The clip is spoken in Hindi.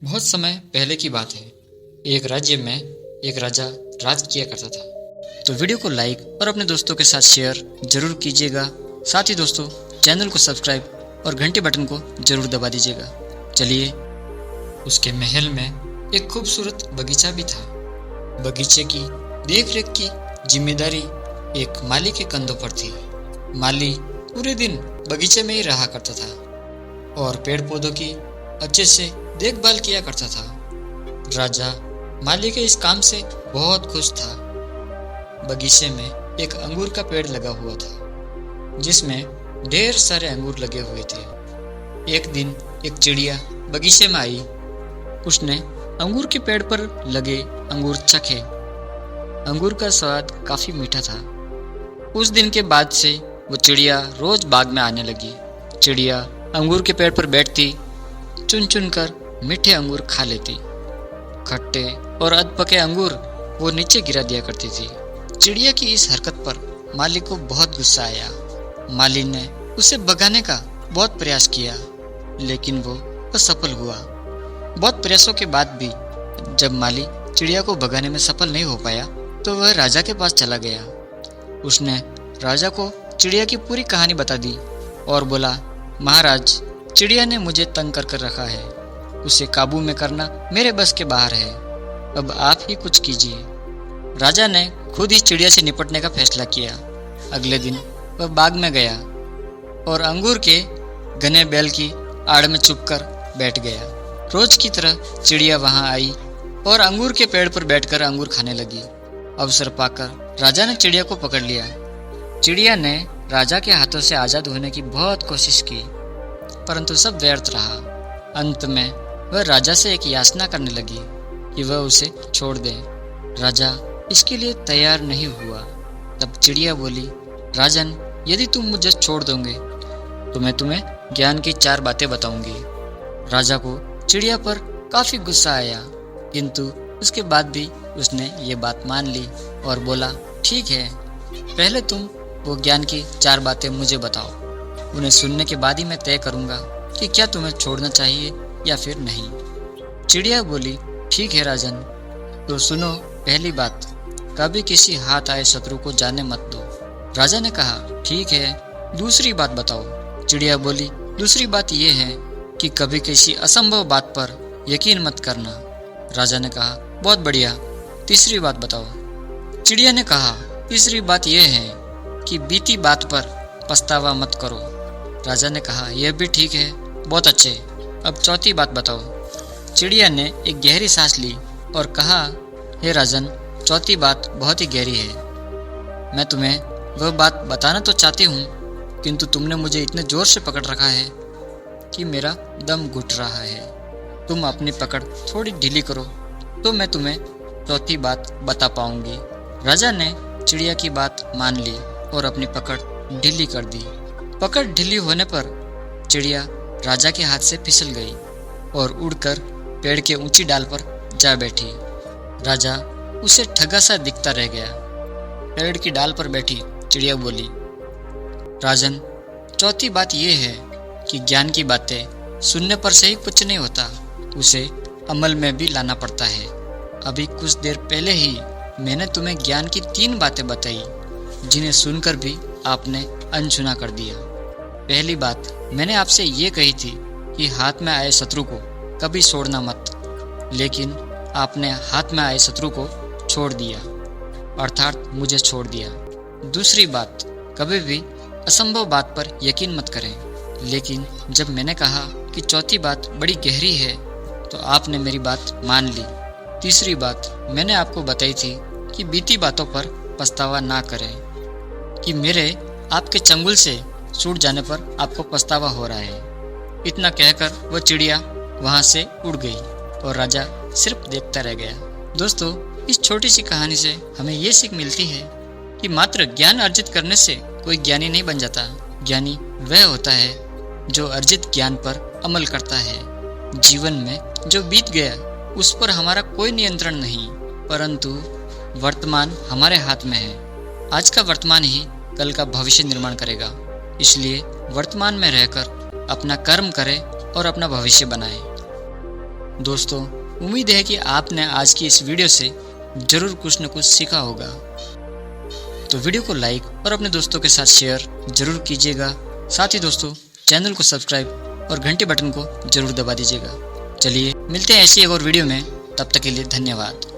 बहुत समय पहले की बात है। एक राज्य में एक राजा राज किया करता था। तो वीडियो को लाइक और अपने दोस्तों के साथ शेयर जरूर कीजिएगा। साथ ही दोस्तों चैनल को सब्सक्राइब और घंटी बटन को जरूर दबा दीजिएगा। चलिए, उसके महल में एक खूबसूरत बगीचा भी था। बगीचे की देख रेख की जिम्मेदारी एक माली के कंधों पर थी। माली पूरे दिन बगीचे में ही रहा करता था और पेड़ पौधों की अच्छे से देखभाल किया करता था। राजा माली के इस काम से बहुत खुश था। बगीचे में एक अंगूर का पेड़ लगा हुआ था जिसमें ढेर सारे अंगूर लगे हुए थे। एक दिन एक चिड़िया बगीचे में आई। उसने अंगूर के पेड़ पर लगे अंगूर चखे। अंगूर का स्वाद काफी मीठा था। उस दिन के बाद से वो चिड़िया रोज बाग में आने लगी। चिड़िया अंगूर के पेड़ पर बैठती, चुन चुन कर मीठे अंगूर खा लेती। खट्टे और अधपके अंगूर वो नीचे गिरा दिया करती थी। चिड़िया की इस हरकत पर माली को बहुत गुस्सा आया। माली ने उसे भगाने का बहुत प्रयास किया, लेकिन वो असफल हुआ। बहुत प्रयासों के बाद भी जब माली चिड़िया को भगाने में सफल नहीं हो पाया तो वह राजा के पास चला गया। उसने राजा को चिड़िया की पूरी कहानी बता दी और बोला, महाराज, चिड़िया ने मुझे तंग कर कर रखा है। उसे काबू में करना मेरे बस के बाहर है। अब आप ही कुछ कीजिए। राजा ने खुद ही चिड़िया से निपटने का फैसला किया। अगले दिन वह बाग में गया और अंगूर के घने बेल की आड़ में छुपकर बैठ गया। रोज की तरह चिड़िया वहां आई और अंगूर के पेड़ पर बैठकर अंगूर खाने लगी। अवसर पाकर राजा ने चिड़िया को पकड़ लिया। चिड़िया ने राजा के हाथों से आजाद होने की बहुत कोशिश की, परंतु सब व्यर्थ रहा। अंत में वह राजा से एक याचना करने लगी कि वह उसे छोड़ दे। राजा इसके लिए तैयार नहीं हुआ। तब चिड़िया बोली, राजन, यदि तुम मुझे छोड़ दोगे तो मैं तुम्हें ज्ञान की 4 बातें बताऊंगी। राजा को चिड़िया पर काफी गुस्सा आया, किंतु उसके बाद भी उसने ये बात मान ली और बोला, ठीक है, पहले तुम वो ज्ञान की 4 बातें मुझे बताओ। उन्हें सुनने के बाद ही मैं तय करूंगा कि क्या तुम्हें छोड़ना चाहिए या फिर नहीं। चिड़िया बोली, ठीक है राजन, तो सुनो। पहली बात, कभी किसी हाथ आए शत्रु को जाने मत दो। राजा ने कहा, ठीक है। दूसरी बात बताओ। चिड़िया बोली, दूसरी बात यह है कि कभी किसी असंभव बात पर यकीन मत करना। राजा ने कहा, बहुत बढ़िया। तीसरी बात बताओ। चिड़िया ने कहा, तीसरी बात यह है कि बीती बात पर पछतावा मत करो। राजा ने कहा, यह भी ठीक है, बहुत अच्छे। अब चौथी बात बताओ। चिड़िया ने एक गहरी सांस ली और कहा, हे राजन, चौथी बात बहुत ही गहरी है। मैं तुम्हें वह बात बताना तो चाहती हूँ, किंतु तुमने मुझे इतने जोर से पकड़ रखा है कि मेरा दम घुट रहा है। तुम अपनी पकड़ थोड़ी ढीली करो तो मैं तुम्हें चौथी बात बता पाऊंगी। राजा ने चिड़िया की बात मान ली और अपनी पकड़ ढीली कर दी। पकड़ ढीली होने पर चिड़िया राजा के हाथ से फिसल गई और उड़कर पेड़ के ऊंची डाल पर जा बैठी। राजा उसे ठगा सा दिखता रह गया। पेड़ की डाल पर बैठी चिड़िया बोली, राजन, चौथी बात यह है कि ज्ञान की बातें सुनने पर से ही कुछ नहीं होता, उसे अमल में भी लाना पड़ता है। अभी कुछ देर पहले ही मैंने तुम्हें ज्ञान की 3 बातें बताई, जिन्हें सुनकर भी आपने अनसुना कर दिया। पहली बात मैंने आपसे ये कही थी कि हाथ में आए शत्रु को कभी छोड़ना मत, लेकिन आपने हाथ में आए शत्रु को छोड़ दिया, अर्थात मुझे छोड़ दिया। दूसरी बात, कभी भी असंभव बात पर यकीन मत करें, लेकिन जब मैंने कहा कि चौथी बात बड़ी गहरी है तो आपने मेरी बात मान ली। तीसरी बात मैंने आपको बताई थी कि बीती बातों पर पछतावा ना करें, कि मेरे आपके चंगुल से छूट जाने पर आपको पछतावा हो रहा है। इतना कहकर वह चिड़िया वहां से उड़ गई और राजा सिर्फ देखता रह गया। दोस्तों, इस छोटी सी कहानी से हमें ये सीख मिलती है कि मात्र ज्ञान अर्जित करने से कोई ज्ञानी नहीं बन जाता। ज्ञानी वह होता है जो अर्जित ज्ञान पर अमल करता है। जीवन में जो बीत गया उस पर हमारा कोई नियंत्रण नहीं, परंतु वर्तमान हमारे हाथ में है। आज का वर्तमान ही कल का भविष्य निर्माण करेगा। इसलिए वर्तमान में रहकर अपना कर्म करें और अपना भविष्य बनाएं। दोस्तों, उम्मीद है कि आपने आज की इस वीडियो से ज़रूर कुछ न कुछ सीखा होगा। तो वीडियो को लाइक और अपने दोस्तों के साथ शेयर ज़रूर कीजिएगा। साथ ही दोस्तों, चैनल को सब्सक्राइब और घंटी बटन को ज़रूर दबा दीजिएगा। चलिए मिलते हैं ऐसी एक और वीडियो में, तब तक के लिए धन्यवाद।